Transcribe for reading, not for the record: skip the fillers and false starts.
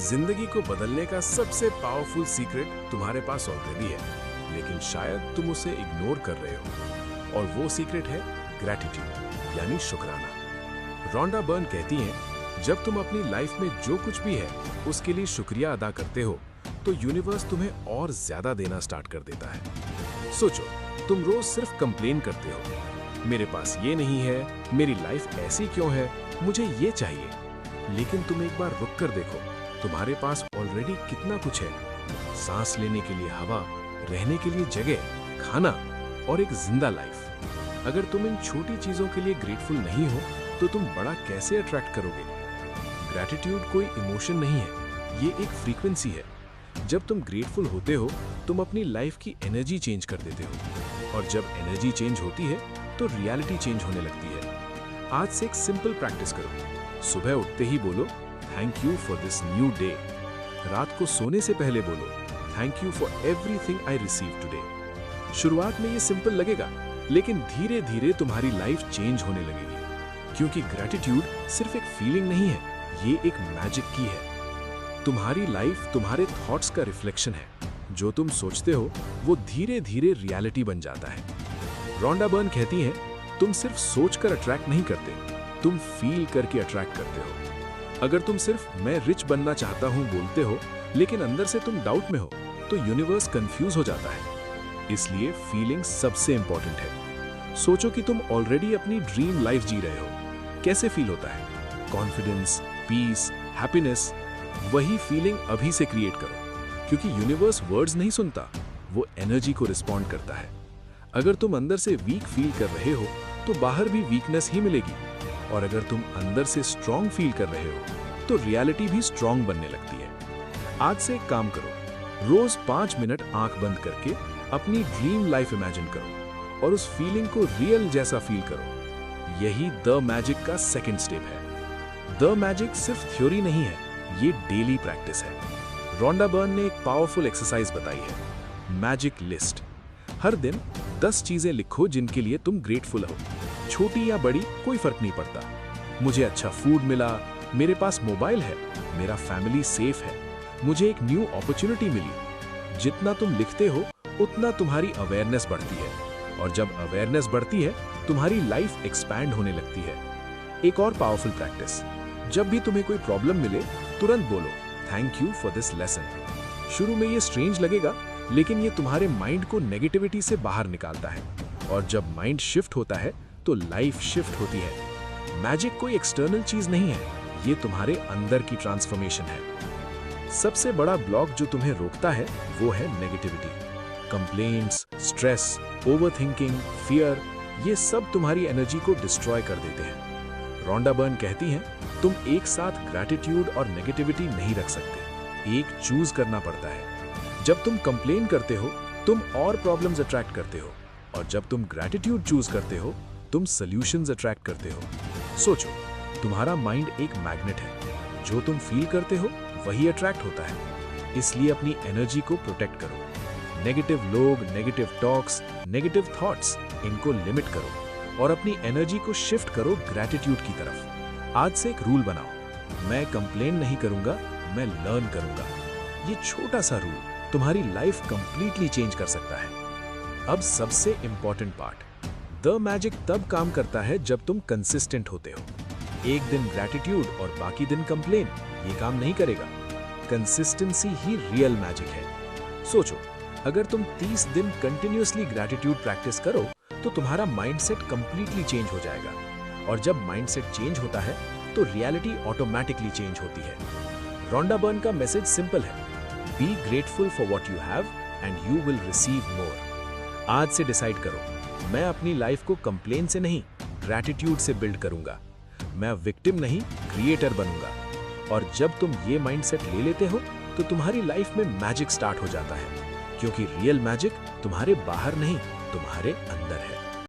जिंदगी को बदलने का सबसे पावरफुल सीक्रेट तुम्हारे पास ऑलरेडी है, लेकिन शायद तुम उसे इग्नोर कर रहे हो। और वो सीक्रेट है ग्रैटिट्यूड, यानी शुक्राना। रोंडा बर्न कहती हैं, जब तुम अपनी लाइफ में जो कुछ भी है उसके लिए शुक्रिया अदा करते हो तो यूनिवर्स तुम्हें और ज्यादा देना स्टार्ट कर देता है। सोचो, तुम रोज सिर्फ कंप्लेन करते हो, मेरे पास ये नहीं है, मेरी लाइफ ऐसी क्यों है, मुझे ये चाहिए। लेकिन तुम एक बार रुक कर देखो, तुम्हारे पास ऑलरेडी कितना कुछ है। सांस लेने के लिए हवा, रहने के लिए जगह, खाना और एक जिंदा लाइफ। अगर तुम इन छोटी चीजों के लिए ग्रेटफुल नहीं हो तो तुम बड़ा कैसे अट्रैक्ट करोगे? ग्रैटिट्यूड कोई इमोशन नहीं है, ये एक फ्रीक्वेंसी है। जब तुम ग्रेटफुल होते हो तुम अपनी लाइफ की एनर्जी चेंज कर देते हो, और जब एनर्जी चेंज होती है तो रियलिटी चेंज होने लगती है। आज से एक सिंपल प्रैक्टिस करो। सुबह उठते ही बोलो, thank you for this new day. रात को सोने से पहले बोलो, thank you for everything I receive today. शुरुआत में ये सिंपल लगेगा, लेकिन धीरे धीरे तुम्हारी लाइफ चेंज होने लगेगी, क्योंकि ग्रैटिट्यूड सिर्फ एक फीलिंग नहीं है, ये एक मैजिक की है। तुम्हारी लाइफ तुम्हारे थॉट्स का रिफ्लेक्शन है। जो तुम सोचते हो वो धीरे धीरे रियलिटी बन जाता है। रोंडा बर्न कहती हैं, तुम सिर्फ सोचकर अट्रैक्ट नहीं करते, तुम फील करके अट्रैक्ट करते हो। अगर तुम सिर्फ मैं रिच बनना चाहता हूं बोलते हो, लेकिन अंदर से तुम डाउट में हो, तो यूनिवर्स कंफ्यूज हो जाता है। इसलिए फीलिंग सबसे इंपॉर्टेंट है। सोचो कि तुम ऑलरेडी अपनी ड्रीम लाइफ जी रहे हो। कैसे फील होता है? Confidence, peace, happiness. वही फीलिंग अभी से क्रिएट करो, क्योंकि यूनिवर्स वर्ड्स नहीं सुनता, वो एनर्जी को रिस्पॉन्ड करता है। अगर तुम अंदर से वीक फील कर रहे हो तो बाहर भी वीकनेस ही मिलेगी, और अगर तुम अंदर से स्ट्रांग फील कर रहे हो तो रियलिटी भी स्ट्रांग बनने लगती है। आज से एक काम करो, रोज 5 मिनट आंख बंद करके अपनी ड्रीम लाइफ इमेजिन करो और उस फीलिंग को रियल जैसा फील करो। यही द मैजिक का सेकंड स्टेप है। द मैजिक सिर्फ थ्योरी नहीं है, ये डेली प्रैक्टिस है। रोंडा बर्न ने एक पावरफुल एक्सरसाइज बताई है, मैजिक लिस्ट। हर दिन 10 चीजें लिखो जिनके लिए तुम ग्रेटफुल हो। छोटी या बड़ी कोई फर्क नहीं पड़ता। मुझे अच्छा फूड मिला, मेरे पास मोबाइल है, मेरा फैमिली सेफ है, मुझे एक न्यू अपॉर्चुनिटी मिली। जितना तुम लिखते हो उतना तुम्हारी अवेयरनेस बढ़ती है, और जब अवेयरनेस बढ़ती है तुम्हारी लाइफ एक्सपैंड होने लगती है। एक और पावरफुल प्रैक्टिस, जब भी तुम्हें कोई प्रॉब्लम मिले तुरंत बोलो, thank you for this lesson. शुरू में ये स्ट्रेंज लगेगा, लेकिन ये तुम्हारे माइंड को नेगेटिविटी से बाहर निकालता है, और जब माइंड शिफ्ट होता है तो लाइफ शिफ्ट होती है। मैजिक कोई एक्सटर्नल चीज नहीं है, ये तुम्हारे अंदर की ट्रांसफॉर्मेशन है। सबसे बड़ा ब्लॉक जो तुम्हें रोकता है वो है negativity. Complaints, stress, overthinking, fear, ये सब तुम्हारी एनर्जी को डिस्ट्रॉय कर देते हैं। रोंडा बर्न कहती हैं, तुम एक साथ ग्रैटिट्यूड और नेगेटिविटी नहीं रख सकते, एक चूज करना पड़ता है। जब तुम कंप्लेन करते हो तुम और प्रॉब्लम्स अट्रैक्ट करते हो, और जब तुम ग्रैटिट्यूड चूज करते हो तुम सॉल्यूशंस अट्रैक्ट करते हो। सोचो, तुम्हारा माइंड एक मैग्नेट है, जो तुम फील करते हो वही अट्रैक्ट होता है। इसलिए अपनी एनर्जी को प्रोटेक्ट करो। नेगेटिव लोग, नेगेटिव टॉक्स, नेगेटिव थॉट्स, इनको लिमिट करो और अपनी एनर्जी को शिफ्ट करो ग्रैटिट्यूड की तरफ। आज से एक रूल बनाओ, मैं कंप्लेन नहीं करूंगा, मैं लर्न करूंगा। ये छोटा सा रूल तुम्हारी लाइफ कंप्लीटली चेंज कर सकता है। अब सबसे इंपॉर्टेंट पार्ट, द मैजिक तब काम करता है जब तुम कंसिस्टेंट होते हो। एक दिन ग्रैटिट्यूड और बाकी दिन कंप्लेन, ये काम नहीं करेगा। कंसिस्टेंसी ही रियल मैजिक है। सोचो, अगर तुम 30 दिन कंटिन्यूअसली ग्रैटिट्यूड प्रैक्टिस करो तो तुम्हारा माइंडसेट कंप्लीटली चेंज हो जाएगा, और जब माइंडसेट चेंज होता है तो रियलिटी ऑटोमेटिकली चेंज होती है। रोंडा बर्न का मैसेज सिंपल है, be grateful for what you have and you will receive मोर। आज से डिसाइड करो, मैं अपनी लाइफ को कंप्लेन से नहीं ग्रैटिट्यूड से बिल्ड करूंगा। मैं विक्टिम नहीं क्रिएटर बनूंगा। और जब तुम ये माइंडसेट ले लेते हो तो तुम्हारी लाइफ में मैजिक स्टार्ट हो जाता है, क्योंकि रियल मैजिक तुम्हारे बाहर नहीं तुम्हारे अंदर है।